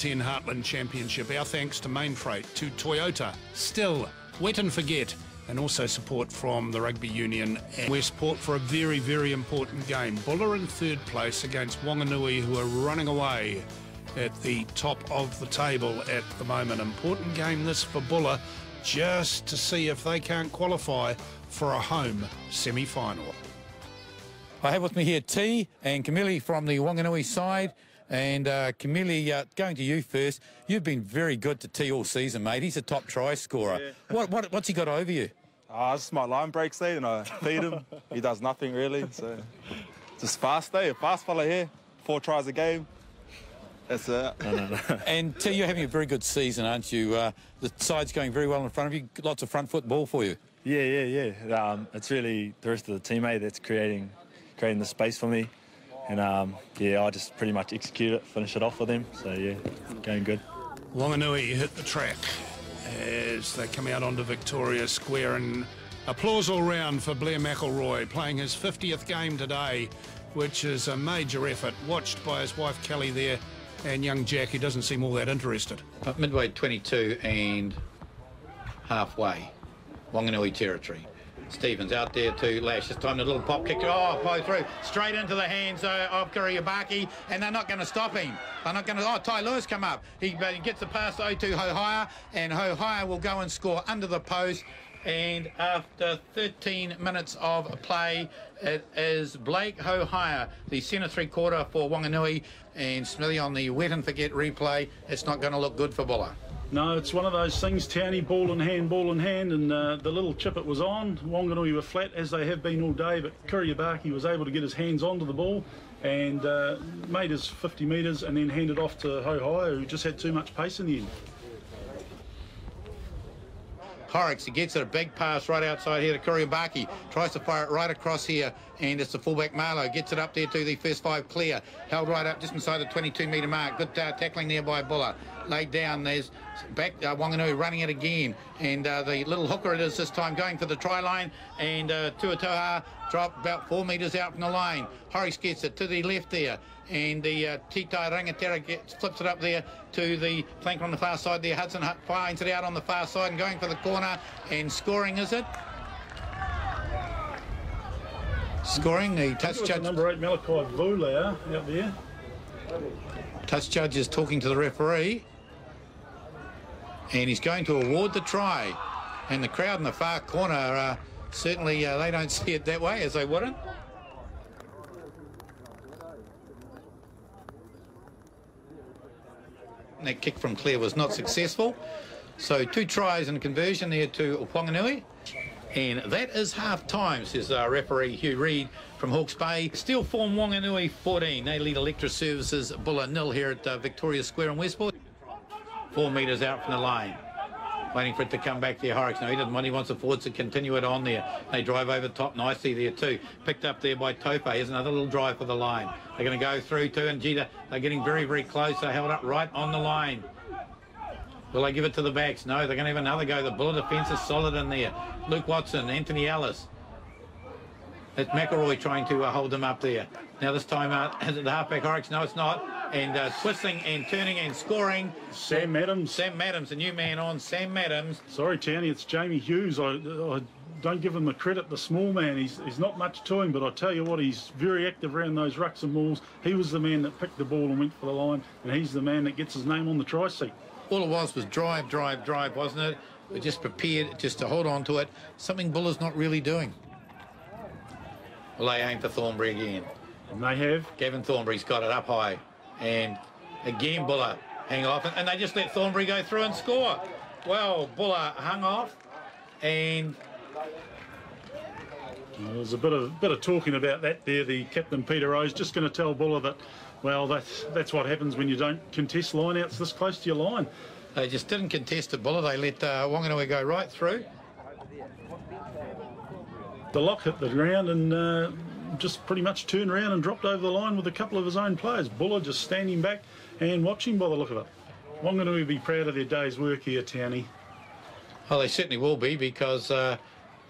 Mitre10 Heartland Championship. Our thanks to Mainfreight, to Toyota, Still, Wet and Forget, and also support from the Rugby Union and Westport for a very, very important game. Buller in third place against Wanganui, who are running away at the top of the table at the moment. Important game this for Buller, just to see if they can't qualify for a home semi-final. I have with me here T and Camille from the Wanganui side. And Camille, going to you first. You've been very good to T all season, mate. He's a top try scorer. Yeah. What's he got over you? It's my line break seat and I feed him. He does nothing really, so just fast day. A fast fella here, 4 tries a game. That's it. No. And T, you're having a very good season, aren't you? The side's going very well in front of you. Lots of front foot ball for you. Yeah. It's really the rest of the teammate that's creating the space for me. And, I just pretty much execute it, finish it off with them. So, yeah, going good. Wanganui hit the track as they come out onto Victoria Square. And applause all round for Blair McElroy, playing his 50th game today, which is a major effort, watched by his wife Kelly there and young Jack, who doesn't seem all that interested. Midway 22 and halfway, Wanganui territory. Stevens out there to Lash. This time the little pop kick. Play through. Straight into the hands of Kuriabaki. And they're not going to stop him. They're not going to... Ty Lewis come up. He gets the pass to Hohaya. And Hohaya will go and score under the post. And after 13 minutes of play, it is Blake Hohaya, the centre three-quarter for Wanganui. And Smithy on the wet and forget replay. It's not going to look good for Buller. No, it's one of those things, Townie, ball in hand, and the little chip it was on. Wanganui were flat, as they have been all day, but Kuriabaki was able to get his hands onto the ball and made his 50 metres and then handed off to Hohaya, who just had too much pace in the end. Horrocks, he gets it, a big pass right outside here to Kuriabaki, tries to fire it right across here, and it's the fullback Marlowe, gets it up there to the first 5 clear, held right up just inside the 22-metre mark. Good tackling there by Buller, laid down. There's back Wanganui running it again, and the little hooker it is this time, going for the try line, and Tuatoha dropped about 4 metres out from the line. Horrocks gets it to the left there, and the Titai Rangatera flips it up there to the flank on the far side there. Hudson finds it out on the far side and going for the corner, and scoring, is it? Scoring, the touch judge. Number 8, Malachi Vulea out there. Touch judge is talking to the referee, and he's going to award the try. And the crowd in the far corner, certainly they don't see it that way, as they wouldn't. That kick from Clare was not successful. So 2 tries and conversion there to Wanganui. And that is half-time, says referee Hugh Reid from Hawke's Bay. Still form Wanganui 14. They lead Electra Services Buller 0 here at Victoria Square in Westport. 4 metres out from the line. Waiting for it to come back there, Horrocks. No, he doesn't want. He wants the forwards to continue it on there. They drive over the top nicely there too. Picked up there by Tope. Here's another little drive for the line. They're going to go through too, and Gita, they're getting very, very close. They're held up right on the line. Will they give it to the backs? No, they're going to have another go. The Buller defence is solid in there. Luke Watson, Anthony Ellis. It's McElroy trying to hold them up there. Now this time, is it the halfback Horrocks? No, it's not. And twisting and turning and scoring. Sam Adams. Sam Adams, the new man on, Sam Adams. Sorry, Townie, it's Jamie Hughes. I don't give him the credit, the small man. He's not much to him, but I tell you what, he's very active around those rucks and mauls. He was the man that picked the ball and went for the line, and he's the man that gets his name on the try sheet. All it was drive, wasn't it? We're just prepared just to hold on to it. Something Buller's not really doing. Well, they aim for Thornbury again. And they have. Gavin Thornbury's got it up high. And again, Buller hang off. And they just let Thornbury go through and score. Well, Buller hung off. And there's a bit of talking about that there. The captain, Peter Rose, just going to tell Buller that, well, that's what happens when you don't contest lineouts this close to your line. They just didn't contest it, Buller. They let Wanganui go right through. The lock hit the ground and just pretty much turned around and dropped over the line with a couple of his own players. Buller just standing back and watching by the look of it. Wanganui will be proud of their day's work here, Townie. Well, they certainly will be, because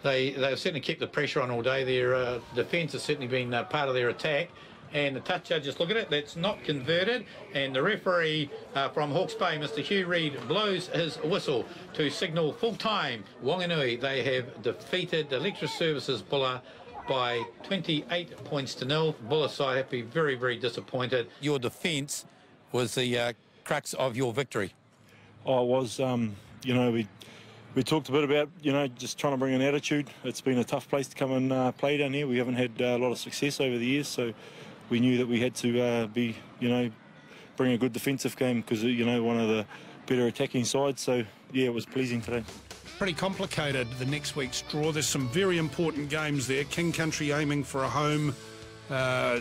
they've certainly kept the pressure on all day. Their defence has certainly been part of their attack, and the touch judges look at it. That's not converted, and the referee from Hawke's Bay, Mr. Hugh Reid, blows his whistle to signal full time. Wanganui, they have defeated the Electric Services Buller by 28 points to 0. Buller side have to be very, very disappointed. Your defence was the crux of your victory. Oh, it was, you know, we talked a bit about, you know, just trying to bring an attitude. It's been a tough place to come and play down here. We haven't had a lot of success over the years, so we knew that we had to be, you know, bring a good defensive game because, you know, one of the better attacking sides. So, yeah, it was pleasing today. Pretty complicated, the next week's draw. There's some very important games there. King Country aiming for a home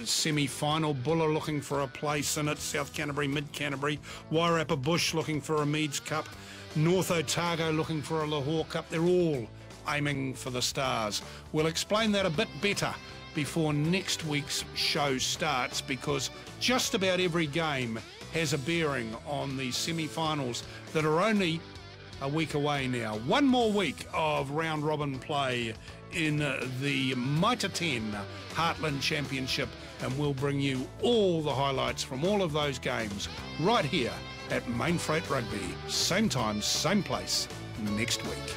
semi-final. Buller looking for a place in it. South Canterbury, Mid Canterbury. Wairarapa Bush looking for a Meads Cup. North Otago looking for a Lahore Cup. They're all aiming for the stars. We'll explain that a bit better before next week's show starts, because just about every game has a bearing on the semi-finals that are only a week away now. One more week of round-robin play in the Mitre10 Heartland Championship, and we'll bring you all the highlights from all of those games right here at Mainfreight Rugby. Same time, same place next week.